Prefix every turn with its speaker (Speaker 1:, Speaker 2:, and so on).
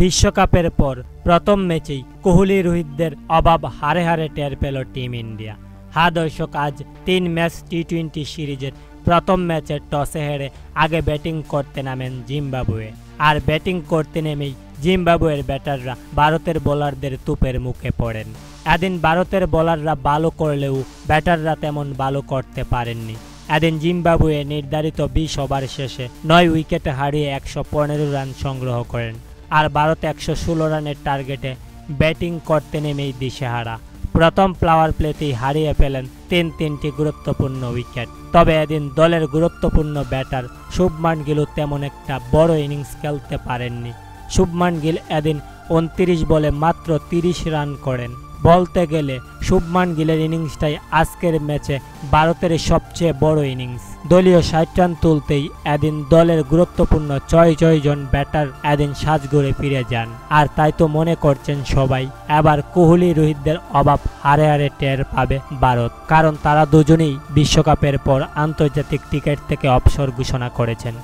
Speaker 1: বিশ্বকাপের পর প্রথম ম্যাচেই কোহলি রোহিতদের অভাব হারে হারে টের পেল টিম ইন্ডিয়া। দর্শক, আজ 3 ম্যাচ টি-20 সিরিজের প্রথম ম্যাচে টসে হেরে আগে ব্যাটিং করতে নামেন জিম্বাবুয়ে। আর ব্যাটিং করতে নেমেই জিম্বাবুয়ের ব্যাটাররা ভারতের বোলারদের তুপের মুখে পড়েন। এদিন ভারতের বোলাররা ভালো করলেও ব্যাটাররা তেমন ভালো করতে পারেননি। এদিন জিম্বাবুয়ে নির্ধারিত 20 ওভার শেষে 9 উইকেটে হারিয়ে 115 রান সংগ্রহ করেন। আর ভারত 116 রানের টার্গেটে ব্যাটিং করতে নেমেই দিশেহারা। প্রথম পাওয়ার প্লেতেই হারিয়ে ফেলেন তিনটি গুরুত্বপূর্ণ উইকেট। তবে এদিন দলের গুরুত্বপূর্ণ ব্যাটার শুভমান গিলও তেমন একটা বড় ইনিংস খেলতে পারেননি। শুভমান গিল এদিন 29 বলে মাত্র 30 রান করেন। বলতে গেলে শুভমান গিলের ইনিংসটাই আজকের ম্যাচে ভারতের সবচেয়ে বড় ইনিংস। দলীয় 60 রান তুলতেই এদিন দলের গুরুত্বপূর্ণ 6 জন ব্যাটার এদিন সাজঘরে ফিরে যান। আর তাই তো মনে করছেন সবাই এবার কোহলি রোহিতদের অভাব হারে হারে টের পাবে ভারত, কারণ তারা দুজনেই বিশ্বকাপের পর আন্তর্জাতিক ক্রিকেট থেকে অবসর ঘোষণা করেছেন।